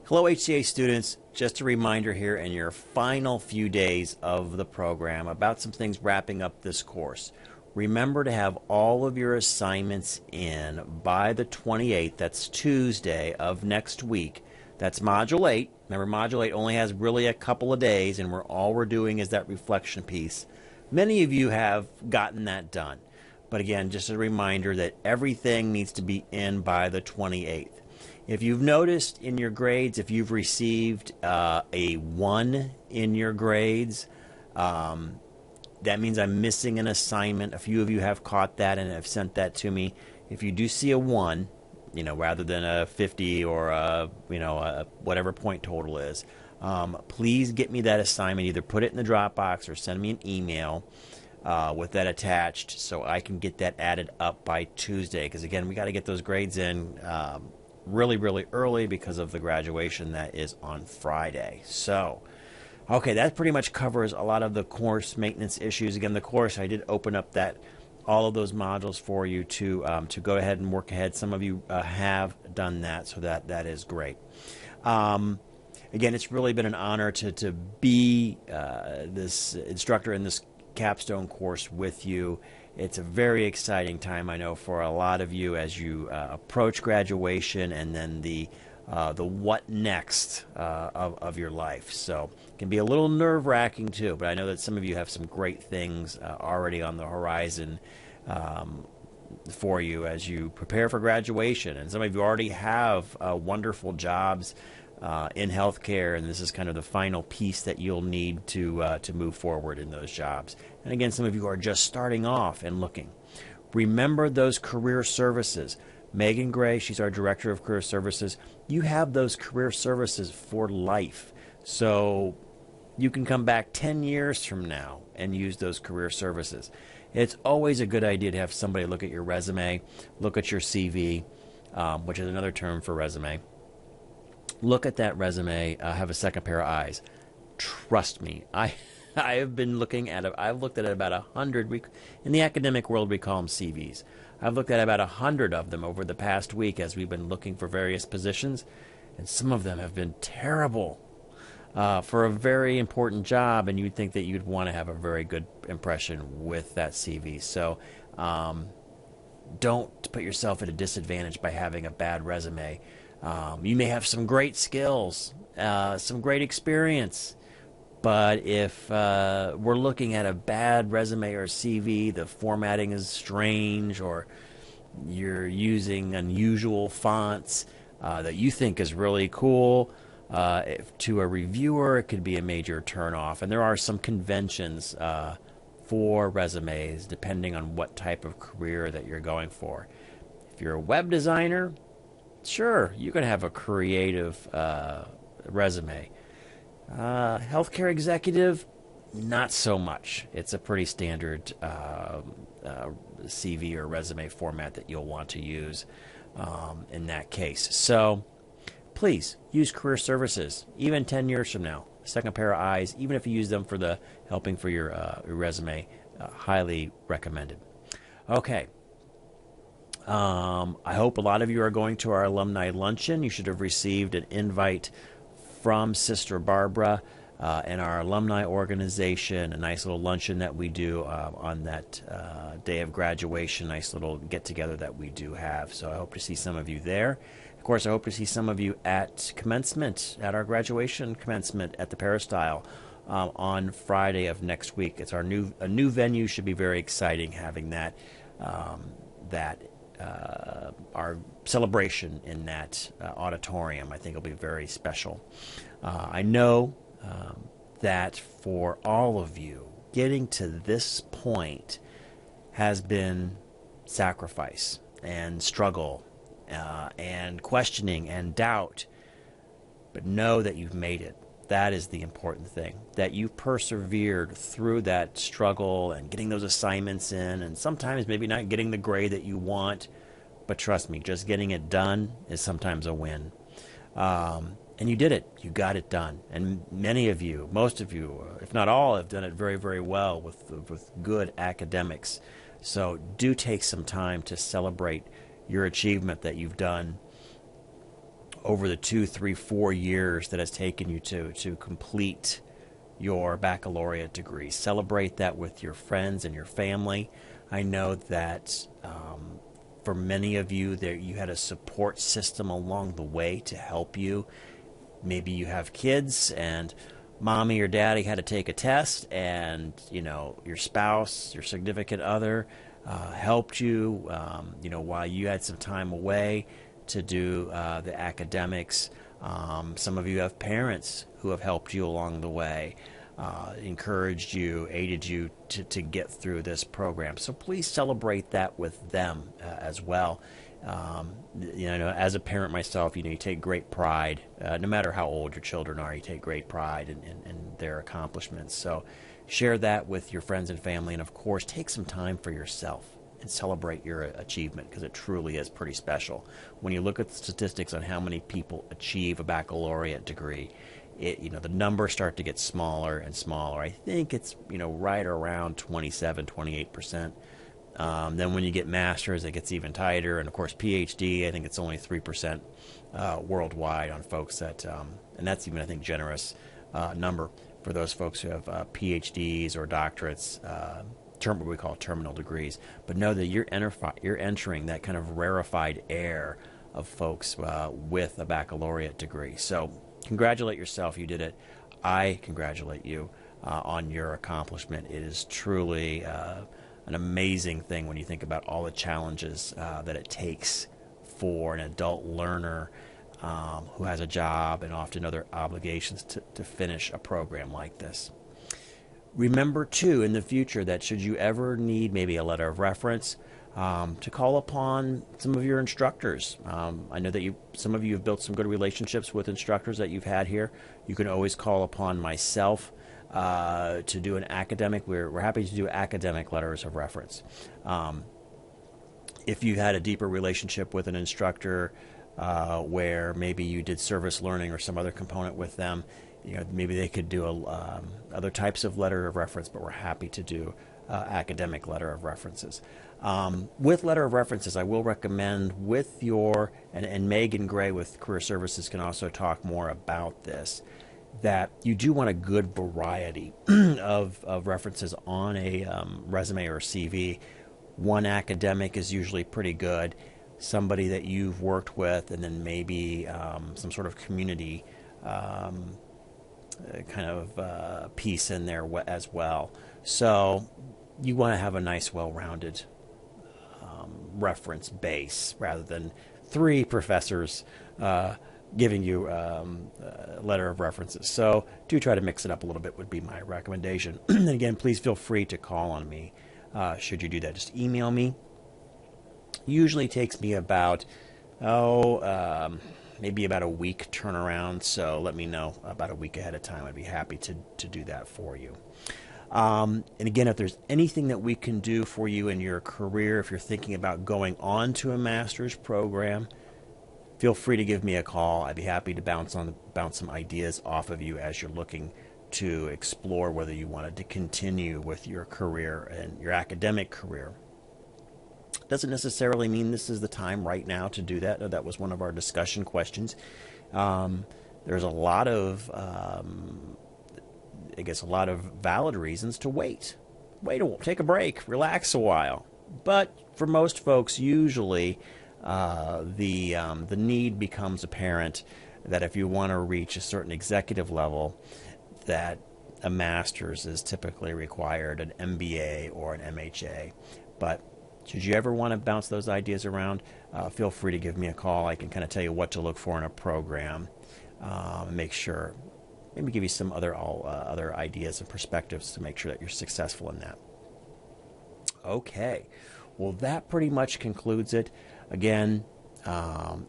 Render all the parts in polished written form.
Hello, HCA students. Just a reminder here in your final few days of the program about some things wrapping up this course. Remember to have all of your assignments in by the 28th, that's Tuesday of next week. That's Module 8. Remember, Module 8 only has really a couple of days, and all we're doing is that reflection piece. Many of you have gotten that done. But again, just a reminder that everything needs to be in by the 28th. If you've noticed in your grades, if you've received a 1 in your grades, that means I'm missing an assignment. A few of you have caught that and have sent that to me. If you do see a 1, rather than a 50 or a whatever point total is, please get me that assignment. Either put it in the Dropbox or send me an email with that attached so I can get that added up by Tuesday. Because again, we got to get those grades in really, really early because of the graduation that is on Friday. So, okay, that pretty much covers a lot of the course maintenance issues. Again, the course, I did open up all of those modules for you to go ahead and work ahead. Some of you have done that, so that is great. Again, it's really been an honor to be this instructor in this capstone course with you. It's a very exciting time, I know, for a lot of you as you approach graduation and then the what next of your life. So it can be a little nerve-wracking too, but I know that some of you have some great things already on the horizon for you as you prepare for graduation. And some of you already have wonderful jobs in healthcare, and this is kind of the final piece that you'll need to move forward in those jobs. And again, some of you are just starting off and looking. Remember those career services. Megan Gray, she's our Director of Career Services. You have those career services for life. So you can come back 10 years from now and use those career services. It's always a good idea to have somebody look at your resume, look at your CV, which is another term for resume. Look at that resume, have a second pair of eyes. Trust me, I have been looking at it. I've looked at it about 100. In the academic world, we call them CVs. I've looked at about 100 of them over the past week as we've been looking for various positions, and some of them have been terrible for a very important job, and you'd think that you'd want to have a very good impression with that CV. So don't put yourself at a disadvantage by having a bad resume. You may have some great skills, some great experience, but if we're looking at a bad resume or CV, the formatting is strange, or you're using unusual fonts that you think is really cool, to a reviewer, it could be a major turnoff. And there are some conventions for resumes depending on what type of career that you're going for. If you're a web designer, sure, you can have a creative resume. Healthcare executive, not so much. It's a pretty standard CV or resume format that you'll want to use in that case. So please use career services, even 10 years from now. Second pair of eyes, even if you use them for the helping for your resume, highly recommended. Okay. I hope a lot of you are going to our alumni luncheon. You should have received an invite from Sister Barbara and our alumni organization, a nice little luncheon that we do on that day of graduation, nice little get-together that we do have. So I hope to see some of you there. Of course, I hope to see some of you at commencement, at our graduation commencement at the Peristyle on Friday of next week. It's a new venue, should be very exciting having that our celebration in that auditorium. I think it'll be very special. I know that for all of you, getting to this point has been sacrifice and struggle and questioning and doubt, but know that you've made it. That is the important thing, that you've persevered through that struggle and getting those assignments in, and sometimes maybe not getting the grade that you want, but trust me, just getting it done is sometimes a win. And you did it. You got it done. And many of you, most of you, if not all, have done it very, very well with good academics. So do take some time to celebrate your achievement that you've done over the 2, 3, 4 years that it's taken you to complete your baccalaureate degree. Celebrate that with your friends and your family. I know that for many of you, there you had a support system along the way to help you. Maybe you have kids and mommy or daddy had to take a test, and your spouse, your significant other, helped you, while you had some time away to do the academics. Some of you have parents who have helped you along the way, encouraged you, aided you to get through this program. So please celebrate that with them as well. As a parent myself, you take great pride, no matter how old your children are, you take great pride in their accomplishments. So share that with your friends and family, and of course, take some time for yourself and celebrate your achievement, because it truly is pretty special. When you look at the statistics on how many people achieve a baccalaureate degree, the numbers start to get smaller and smaller. I think it's right around 27-28%. Then when you get masters, it gets even tighter, and of course PhD, I think it's only 3% worldwide on folks that, and that's even, I think, generous number for those folks who have PhDs or doctorates, what we call terminal degrees. But know that you're entering that kind of rarefied air of folks with a baccalaureate degree. So congratulate yourself, you did it. I congratulate you on your accomplishment. It is truly an amazing thing when you think about all the challenges that it takes for an adult learner who has a job and often other obligations to finish a program like this. Remember, too, in the future that should you ever need maybe a letter of reference, to call upon some of your instructors. I know that some of you have built some good relationships with instructors that you've had here. You can always call upon myself to do an academic. We're happy to do academic letters of reference. If you had a deeper relationship with an instructor where maybe you did service learning or some other component with them, maybe they could do other types of letter of reference, but we're happy to do academic letter of references. With letter of references, I will recommend with and Megan Gray with Career Services can also talk more about this, that you do want a good variety of references on a resume or CV. One academic is usually pretty good, somebody that you've worked with, and then maybe some sort of community kind of piece in there as well. So you want to have a nice, well-rounded reference base rather than 3 professors giving you a letter of references. So do try to mix it up a little bit would be my recommendation. And again, please feel free to call on me should you do that. Just email me. Usually takes me about maybe about a week turnaround, so let me know about a week ahead of time. I'd be happy to do that for you. And again, if there's anything that we can do for you in your career, if you're thinking about going on to a master's program, feel free to give me a call. I'd be happy to bounce some ideas off of you as you're looking to explore whether you wanted to continue with your career and your academic career. Doesn't necessarily mean this is the time right now to do that. That was one of our discussion questions. There's a lot of, a lot of valid reasons to wait. Take a break, relax a while. But for most folks, usually the need becomes apparent that if you want to reach a certain executive level, that a master's is typically required, an MBA or an MHA. But should you ever want to bounce those ideas around, feel free to give me a call. I can kind of tell you what to look for in a program, make sure, maybe give you some other ideas and perspectives to make sure that you're successful in that. Okay, well, that pretty much concludes it. Again,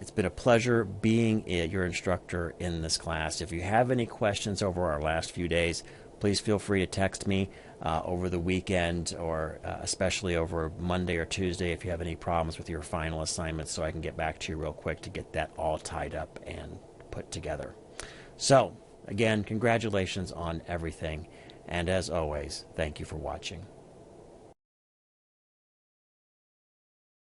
it's been a pleasure being your instructor in this class. If you have any questions over our last few days, please feel free to text me over the weekend, or especially over Monday or Tuesday if you have any problems with your final assignments, so I can get back to you real quick to get that all tied up and put together. So, again, congratulations on everything, and as always, thank you for watching.